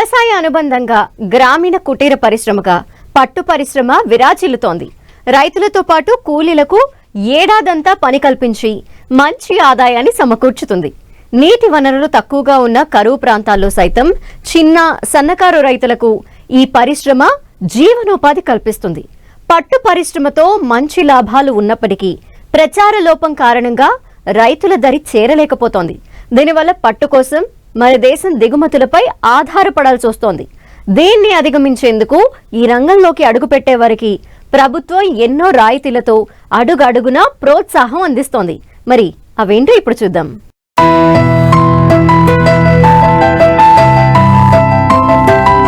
వ్యవసాయ అనుబంధంగా గ్రామీణ కుటీర పరిశ్రమగా పట్టు పరిశ్రమ విరాజిల్లుతోంది. రైతులతో పాటు కూలీలకు ఏడాదంతా పని కల్పించి మంచి ఆదాయాన్ని సమకూర్చుతుంది. నీటి వనరులు తక్కువగా ఉన్న కరువు ప్రాంతాల్లో సైతం చిన్న సన్నకారు రైతులకు ఈ పరిశ్రమ జీవనోపాధి కల్పిస్తుంది. పట్టు పరిశ్రమతో మంచి లాభాలు ఉన్నప్పటికీ ప్రచార లోపం కారణంగా రైతుల దరి చేరలేకపోతోంది. దీనివల్ల పట్టు కోసం మన దేశం దిగుమతులపై ఆధారపడాల్సి వస్తోంది. దీన్ని అధిగమించేందుకు ఈ రంగంలోకి అడుగుపెట్టే వారికి ప్రభుత్వం ఎన్నో రాయితీలతో అడుగడుగునా ప్రోత్సాహం అందిస్తోంది. మరి అవేంటో ఇప్పుడు చూద్దాం.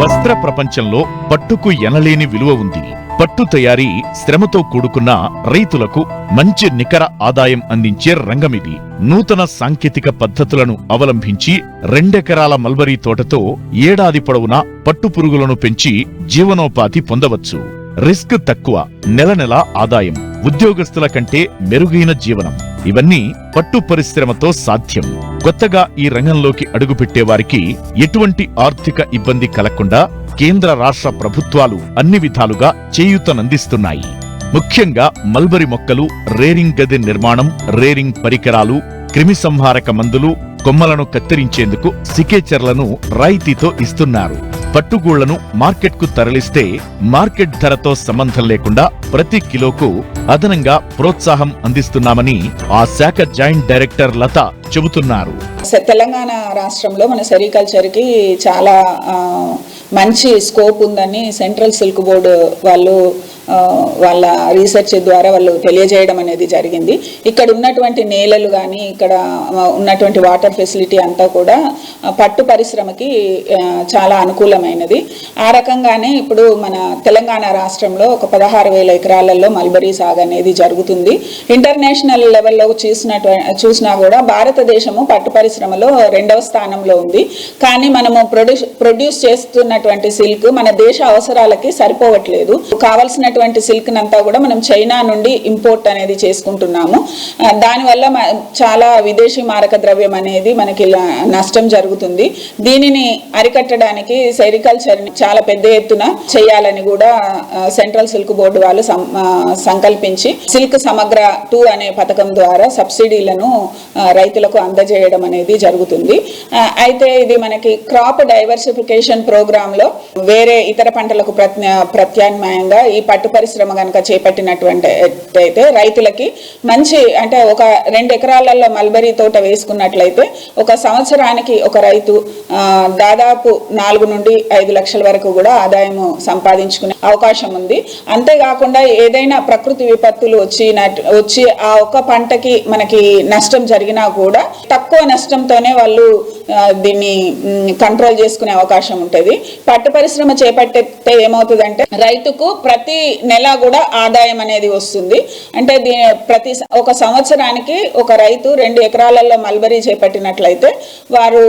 వస్త్ర ప్రపంచంలో పట్టుకు ఎనలేని విలువ ఉంది. పట్టు తయారీ శ్రమతో కూడుకున్న రైతులకు మంచి నికర ఆదాయం అందించే రంగమిది. నూతన సాంకేతిక పద్ధతులను అవలంబించి 2 ఎకరాల మల్బరీ తోటతో ఏడాది పొడవునా పట్టు పురుగులను పెంచి జీవనోపాధి పొందవచ్చు. రిస్క్ తక్కువ, నెల నెల ఆదాయం, ఉద్యోగస్తుల కంటే మెరుగైన జీవనం, ఇవన్నీ పట్టు పరిశ్రమతో సాధ్యం. కొత్తగా ఈ రంగంలోకి అడుగుపెట్టే వారికి ఎటువంటి ఆర్థిక ఇబ్బంది కలగకుండా కేంద్ర రాష్ట్ర ప్రభుత్వాలు అన్ని విధాలుగా చేయూతనందిస్తున్నాయి. ముఖ్యంగా మల్బరీ మొక్కలు, రేరింగ్ గది నిర్మాణం, రేరింగ్ పరికరాలు, క్రిమి సంహారక మందులు, కొమ్మలను కత్తిరించేందుకు సికేచర్లను రాయితీతో ఇస్తున్నారు. పట్టుగూళ్లను మార్కెట్కు తరలిస్తే మార్కెట్ ధరతో సంబంధం లేకుండా ప్రతి కిలోకు అదనంగా ప్రోత్సాహం అందిస్తున్నామని ఆ శాఖ జాయింట్ డైరెక్టర్ లత చెబుతున్నారు. తెలంగాణ రాష్ట్రంలో మన సెరికల్చర్ కి చాలా మంచి స్కోప్ ఉందని సెంట్రల్ సిల్క్ బోర్డు వాళ్ళు వాళ్ళ రీసెర్చ్ ద్వారా వాళ్ళు తెలియజేయడం అనేది జరిగింది. ఇక్కడ ఉన్నటువంటి నేలలు కానీ ఇక్కడ ఉన్నటువంటి వాటర్ ఫెసిలిటీ అంతా కూడా పట్టు పరిశ్రమకి చాలా అనుకూలమైనది. ఆ రకంగానే ఇప్పుడు మన తెలంగాణ రాష్ట్రంలో ఒక 16,000 ఎకరాలలో మల్బరీ సాగు అనేది జరుగుతుంది. ఇంటర్నేషనల్ లెవెల్లో చూసినా కూడా భారతదేశము పట్టు పరిశ్రమలో 2వ స్థానంలో ఉంది. కానీ మనము ప్రొడ్యూస్ చేస్తున్నటువంటి సిల్క్ మన దేశ అవసరాలకి సరిపోవట్లేదు. కావాల్సిన సిల్క్ నంతా కూడా మనం చైనా నుండి ఇంపోర్ట్ అనేది చేసుకుంటున్నాము. దానివల్ల చాలా విదేశీ మారక ద్రవ్యం అనేది మనకి నష్టం జరుగుతుంది. దీనిని అరికట్టడానికి సెరికల్చర్ చాలా పెద్ద ఎత్తున చేయాలని కూడా సెంట్రల్ సిల్క్ బోర్డు వాళ్ళు సంకల్పించి సిల్క్ సమగ్ర 2 అనే పథకం ద్వారా సబ్సిడీలను రైతులకు అందజేయడం అనేది జరుగుతుంది. అయితే ఇది మనకి క్రాప్ డైవర్సిఫికేషన్ ప్రోగ్రామ్ లో వేరే ఇతర పంటలకు ప్రత్యామ్నాయంగా ఈ పట్టు పరిశ్రమ కనుక చేపట్టినటువంటి అయితే రైతులకి మంచి, అంటే ఒక 2 ఎకరాలలో మల్బరీ తోట వేసుకున్నట్లయితే ఒక సంవత్సరానికి ఒక రైతు దాదాపు 4 నుండి 5 లక్షల వరకు కూడా ఆదాయం సంపాదించుకునే అవకాశం ఉంది. అంతేకాకుండా ఏదైనా ప్రకృతి విపత్తులు వచ్చి ఆ ఒక్క పంటకి మనకి నష్టం జరిగినా కూడా తక్కువ నష్టంతోనే వాళ్ళు దీన్ని కంట్రోల్ చేసుకునే అవకాశం ఉంటుంది. పట్టు పరిశ్రమ చేపట్టితే ఏమవుతుందంటే రైతుకు ప్రతి నెల కూడా ఆదాయం అనేది వస్తుంది. అంటే ఒక సంవత్సరానికి ఒక రైతు 2 ఎకరాలలో మల్బరీ చేపట్టినట్లయితే వారు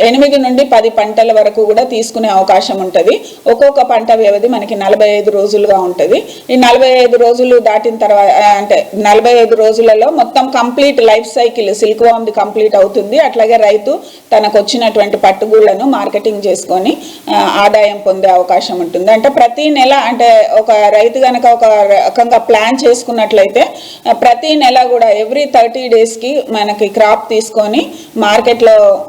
8 నుండి 10 పంటల వరకు కూడా తీసుకునే అవకాశం ఉంటుంది. ఒక్కొక్క పంట వ్యవధి మనకి 45 రోజులుగా ఉంటుంది. ఈ 45 రోజులు దాటిన తర్వాత అంటే 45 రోజులలో మొత్తం complete life cycle silk warm the complete అవుతుంది. అట్లాగే రైతు తనకు వచ్చినటువంటి పట్టుగూళ్లను మార్కెటింగ్ చేసుకొని ఆదాయం పొందే అవకాశం ఉంటుంది. అంటే ప్రతి నెల, అంటే ఒక రైతు గనక ఒక రకంగా ప్లాన్ చేసుకున్నట్లయితే ప్రతి నెల కూడా ఎవ్రీ 30 days కి మనకి క్రాప్ తీసుకొని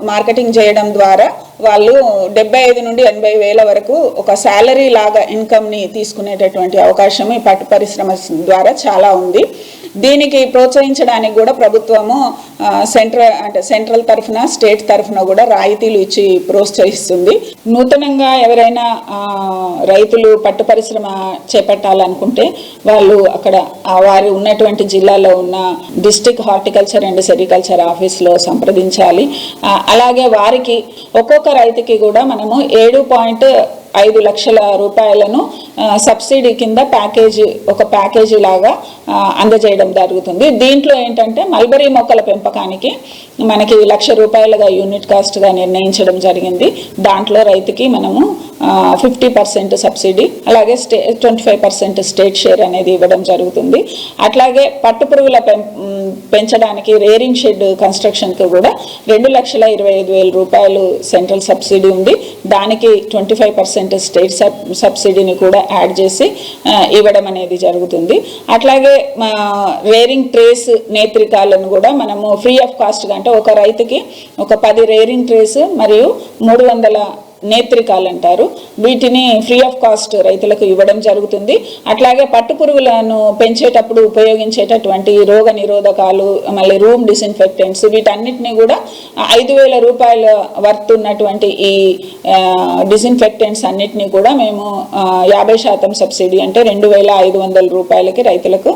మార్కెటింగ్ చేయడం ద్వారా వాళ్ళు 75 నుండి 80 వేల వరకు ఒక శాలరీ లాగా ఇన్కమ్ ని తీసుకునేటటువంటి అవకాశం ఈ పట్టు పరిశ్రమ ద్వారా చాలా ఉంది. దీనికి ప్రోత్సహించడానికి కూడా ప్రభుత్వము సెంట్రల్ తరఫున స్టేట్ తరఫున కూడా రాయితీలు ఇచ్చి ప్రోత్సహిస్తుంది. నూతనంగా ఎవరైనా రైతులు పట్టు పరిశ్రమ చేపట్టాలనుకుంటే వాళ్ళు అక్కడ వారు ఉన్నటువంటి జిల్లాలో ఉన్న డిస్ట్రిక్ట్ హార్టికల్చర్ అండ్ సెరికల్చర్ ఆఫీస్లో సంప్రదించాలి. అలాగే వారికి ఒక్కొక్క రైతుకి కూడా మనము 7.5 లక్షల రూపాయలను సబ్సిడీ కింద ఒక ప్యాకేజీ లాగా అందజేయడం జరుగుతుంది. దీంట్లో ఏంటంటే మల్బరీ మొక్కల పెంపకానికి మనకి 1,00,000 రూపాయలుగా యూనిట్ కాస్ట్గా నిర్ణయించడం జరిగింది. దాంట్లో రైతుకి మనము 50% సబ్సిడీ, అలాగే 25% స్టేట్ షేర్ అనేది ఇవ్వడం జరుగుతుంది. అట్లాగే పట్టుపురుగుల పెంచడానికి రేరింగ్ షెడ్ కన్స్ట్రక్షన్కి కూడా 2,25,000 రూపాయలు సెంట్రల్ సబ్సిడీ ఉంది. దానికి 25% స్టేట్ సబ్సిడీని కూడా యాడ్ చేసి ఇవ్వడం అనేది జరుగుతుంది. అట్లాగే రేరింగ్ ట్రేస్ నేత్రికాలను కూడా మనము ఫ్రీ ఆఫ్ కాస్ట్గా, అంటే ఒక రైతుకి ఒక 10 రేరింగ్ ట్రేస్ మరియు 300 నేత్రికాలు అంటారు, వీటిని ఫ్రీ ఆఫ్ కాస్ట్ రైతులకు ఇవ్వడం జరుగుతుంది. అట్లాగే పట్టుపురుగులను పెంచేటప్పుడు ఉపయోగించేటటువంటి రోగ నిరోధకాలు, మళ్ళీ రూమ్ డిస్ఇన్ఫెక్టెంట్స్, వీటన్నిటిని కూడా 5,000 రూపాయల వర్త్ ఉన్నటువంటి ఈ డిస్ఇన్ఫెక్టెంట్స్ అన్నిటినీ కూడా మేము 50% సబ్సిడీ, అంటే 2,500 రూపాయలకి రైతులకు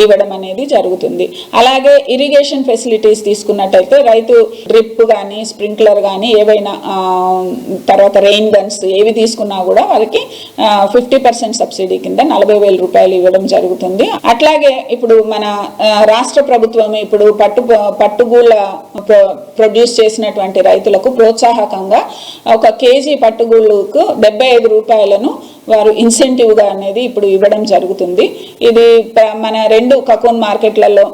ఇవ్వడం అనేది జరుగుతుంది. అలాగే ఇరిగేషన్ ఫెసిలిటీస్ తీసుకున్నట్టయితే రైతు డ్రిప్ కానీ స్ప్రింక్లర్ కానీ ఏవైనా తర్వాత రెయిన్ గన్స్ ఏవి తీసుకున్నా కూడా వాళ్ళకి 50% సబ్సిడీ కింద 40,000 రూపాయలు ఇవ్వడం జరుగుతుంది. అట్లాగే ఇప్పుడు మన రాష్ట్ర ప్రభుత్వం ఇప్పుడు పట్టుగూళ్ళ ప్రొడ్యూస్ చేసినటువంటి రైతులకు ప్రోత్సాహకంగా ఒక కేజీ పట్టుగూళ్ళకు 75 రూపాయలను వారు ఇన్సెంటివ్గా అనేది ఇప్పుడు ఇవ్వడం జరుగుతుంది. ఇది మన 2 కకూన్ మార్కెట్లలో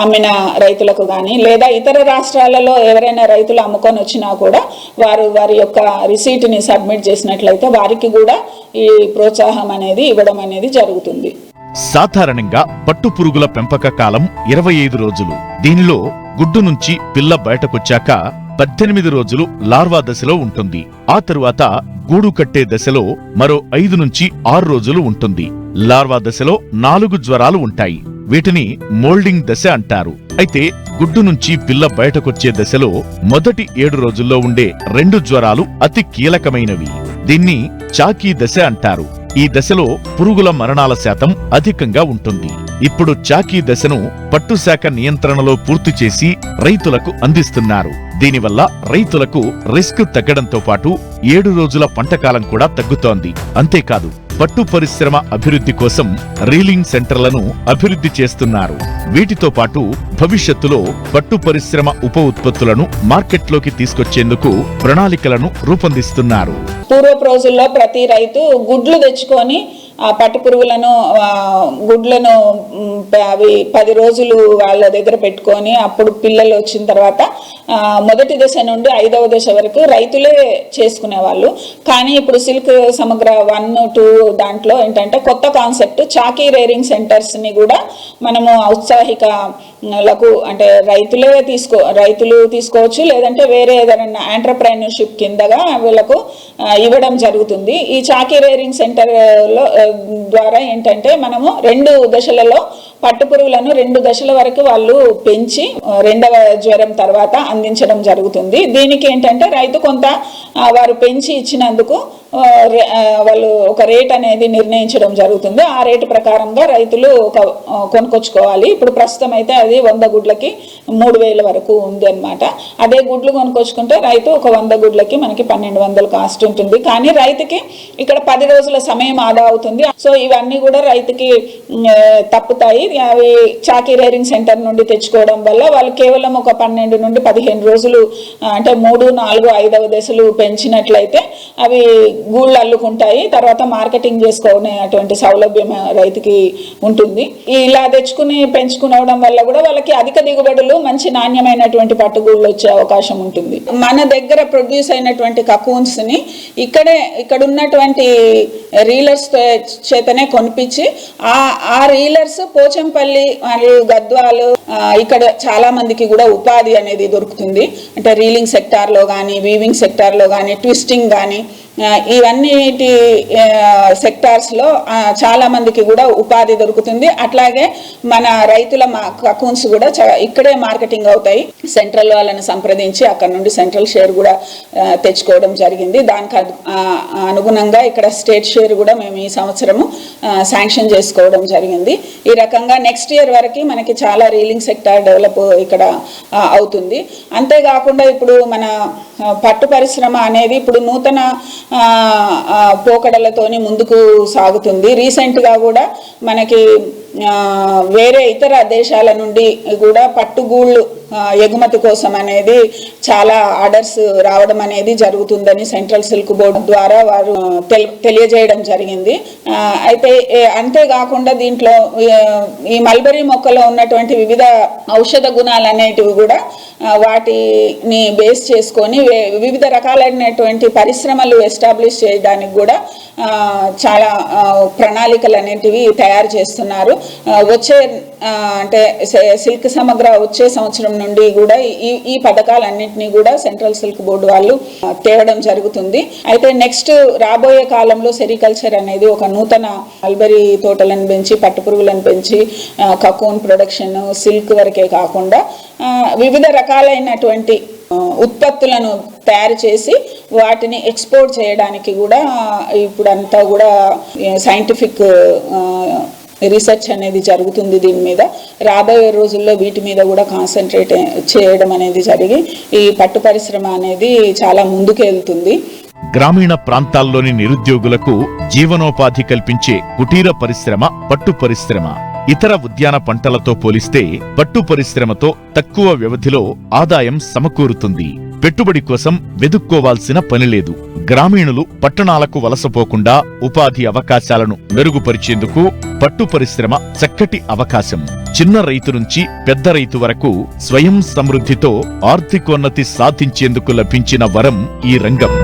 అమ్మిన రైతులకు కానీ లేదా ఇతర రాష్ట్రాలలో ఎవరైనా రైతులు అమ్ముకొని వచ్చినా కూడా వారి యొక్క రిసీట్ని సబ్మిట్ చేసినట్లయితే వారికి కూడా ఈ ప్రోత్సాహం అనేది ఇవ్వడం అనేది జరుగుతుంది. సాధారణంగా పట్టుపురుగుల పెంపక కాలం 25 రోజులు. దీనిలో గుడ్డు నుంచి పిల్ల బయటకొచ్చాక 18 రోజులు లార్వా దశలో ఉంటుంది. ఆ తరువాత గూడు కట్టే దశలో మరో 5 నుంచి 6 రోజులు ఉంటుంది. లార్వా దశలో 4 జ్వరాలు ఉంటాయి. వీటిని మోల్డింగ్ దశ అంటారు. అయితే గుడ్డు నుంచి పిల్ల బయటకొచ్చే దశలో మొదటి 7 రోజుల్లో ఉండే 2 జ్వరాలు అతి కీలకమైనవి. దీన్ని చాకీ దశ అంటారు. ఈ దశలో పురుగుల మరణాల శాతం అధికంగా ఉంటుంది. ఇప్పుడు చాకీ దశను పట్టుశాఖ నియంత్రణలో పూర్తి చేసి రైతులకు అందిస్తున్నారు. దీనివల్ల రైతులకు రిస్క్ తగ్గడంతో పాటు 7 రోజుల పంటకాలం కూడా తగ్గుతోంది. అంతేకాదు పట్టు పరిశ్రమ అభివృద్ధి కోసం రీలింగ్ సెంటర్లను అభివృద్ధి చేస్తున్నారు. వీటితో పాటు భవిష్యత్తులో పట్టు పరిశ్రమ ఉప ఉత్పత్తులను మార్కెట్లోకి తీసుకొచ్చేందుకు ప్రణాళికలను రూపొందిస్తున్నారు. పూర్వపు రోజుల్లో ప్రతి రైతు గుడ్లు తెచ్చుకొని ఆ పట్టుపురుగులను గుడ్లను అవి 10 రోజులు వాళ్ళ దగ్గర పెట్టుకొని అప్పుడు పిల్లలు వచ్చిన తర్వాత మొదటి దశ నుండి 5వ దశ వరకు రైతులే చేసుకునేవాళ్ళు. కానీ ఇప్పుడు సిల్క్ సమగ్ర 1, 2 దాంట్లో ఏంటంటే కొత్త కాన్సెప్ట్ చాకీ రేరింగ్ సెంటర్స్ని కూడా మనము ఔత్సాహికలకు, అంటే రైతులు తీసుకోవచ్చు, లేదంటే వేరే ఏదైనా ఎంటర్ప్రైనర్షిప్ కిందగా వీళ్ళకు ఇవ్వడం జరుగుతుంది. ఈ చాకీ రేరింగ్ సెంటర్లో ద్వారా ఏంటంటే మనము 2 దశలలో పట్టుపురుగులను 2 దశల వరకు వాళ్ళు పెంచి 2వ జ్వరం తర్వాత అందించడం జరుగుతుంది. దీనికి ఏంటంటే రైతు కొంత వారు పెంచి ఇచ్చినందుకు వాళ్ళు ఒక రేట్ అనేది నిర్ణయించడం జరుగుతుంది. ఆ రేటు ప్రకారంగా రైతులు కొనుక్కొచ్చుకోవాలి. ఇప్పుడు ప్రస్తుతం అయితే అది 100 గుడ్లకి 3,000 వరకు ఉంది అన్నమాట. అదే గుడ్లు కొనుక్కొచ్చుకుంటే రైతు ఒక 100 గుడ్లకి మనకి 1,200 కాస్ట్ ఉంటుంది. కానీ రైతుకి ఇక్కడ 10 రోజుల సమయం ఆదా అవుతుంది. సో ఇవన్నీ కూడా రైతుకి తప్పుతాయి. అవి చాకీ రేరింగ్ సెంటర్ నుండి తెచ్చుకోవడం వల్ల వాళ్ళు కేవలం ఒక 12 నుండి 15 రోజులు, అంటే 3, 4, 5వ దశలు పెంచినట్లయితే అవి గూళ్ళు అల్లుకుంటాయి. తర్వాత మార్కెటింగ్ చేసుకునేటువంటి సౌలభ్యం రైతుకి ఉంటుంది. ఇలా తెచ్చుకుని పెంచుకోవడం వల్ల కూడా వాళ్ళకి అధిక దిగుబడులు, మంచి నాణ్యమైనటువంటి పట్టుగూళ్ళు వచ్చే అవకాశం ఉంటుంది. మన దగ్గర ప్రొడ్యూస్ అయినటువంటి కకూన్స్ ని ఇక్కడ ఉన్నటువంటి రీలర్స్ చేతనే కొనిపించి ఆ రీలర్స్ పోచంపల్లి మరియు గద్వాలు ఇక్కడ చాలా మందికి కూడా ఉపాధి అనేది దొరుకుతుంది. అంటే రీలింగ్ సెక్టార్లో కానీ, వీవింగ్ సెక్టార్లో కానీ, ట్విస్టింగ్ కానీ, ఇవన్నిటి సెక్టార్స్లో చాలా మందికి కూడా ఉపాధి దొరుకుతుంది. అట్లాగే మన రైతుల కకూన్స్ కూడా ఇక్కడే మార్కెటింగ్ అవుతాయి. సెంట్రల్ వాళ్ళని సంప్రదించి అక్కడ నుండి సెంట్రల్ షేర్ కూడా తెచ్చుకోవడం జరిగింది. దానికి అనుగుణంగా ఇక్కడ స్టేట్ షేర్ కూడా మేము ఈ సంవత్సరము శాంక్షన్ చేసుకోవడం జరిగింది. ఈ రకంగా నెక్స్ట్ ఇయర్ వరకు మనకి చాలా రీలింగ్ సెక్టార్ డెవలప్ ఇక్కడ అవుతుంది. అంతేకాకుండా ఇప్పుడు మన పట్టు పరిశ్రమ అనేది ఇప్పుడు నూతన పోకడలతోని ముందుకు సాగుతుంది. రీసెంట్గా కూడా మనకి వేరే ఇతర దేశాల నుండి కూడా పట్టుగూళ్ళు ఎగుమతి కోసం అనేది చాలా ఆర్డర్స్ రావడం అనేది జరుగుతుందని సెంట్రల్ సిల్క్ బోర్డు ద్వారా వారు తెలియజేయడం జరిగింది. అయితే అంతేకాకుండా దీంట్లో ఈ మల్బరీ మొక్కలో ఉన్నటువంటి వివిధ ఔషధ గుణాలు అనేటివి కూడా వాటిని బేస్ చేసుకొని వివిధ రకాలైనటువంటి పరిశ్రమలు ఎస్టాబ్లిష్ చేయడానికి కూడా చాలా ప్రణాళికలు అనేటివి తయారు చేస్తున్నారు. వచ్చే అంటే సిల్క్ సమగ్ర వచ్చే సంవత్సరం నుండి కూడా ఈ పథకాలన్నింటినీ కూడా సెంట్రల్ సిల్క్ బోర్డు వాళ్ళు తేవడం జరుగుతుంది. అయితే నెక్స్ట్ రాబోయే కాలంలో సెరికల్చర్ అనేది ఒక నూతన మల్బరీ తోటలను పెంచి పట్టుపురుగులను పెంచి కకూన్ ప్రొడక్షన్ సిల్క్ వరకే కాకుండా వివిధ రకాలైనటువంటి ఉత్పత్తులను తయారు చేసి వాటిని ఎక్స్పోర్ట్ చేయడానికి కూడా ఇప్పుడంతా కూడా సైంటిఫిక్ రీసెర్చ్ అనేది జరుగుతుంది. దీని మీద రాబోయే రోజుల్లో వీటి మీద కూడా కాన్సన్ట్రేట్ చేయడం అనేది జరిగి ఈ పట్టు పరిశ్రమ అనేది చాలా ముందుకు వెళ్తుంది. గ్రామీణ ప్రాంతాల్లోని నిరుద్యోగులకు జీవనోపాధి కల్పించే కుటీర పరిశ్రమ పట్టు పరిశ్రమ. ఇతర ఉద్యాన పంటలతో పోలిస్తే పట్టు పరిశ్రమతో తక్కువ వ్యవధిలో ఆదాయం సమకూరుతుంది. పెట్టుబడి కోసం వెదుక్కోవాల్సిన పనిలేదు. గ్రామీణులు పట్టణాలకు వలసపోకుండా ఉపాధి అవకాశాలను మెరుగుపరిచేందుకు పట్టు పరిశ్రమ చక్కటి అవకాశం. చిన్న రైతు నుంచి పెద్ద రైతు వరకు స్వయం సమృద్ధితో ఆర్థికోన్నతి సాధించేందుకు లభించిన వరం ఈ రంగం.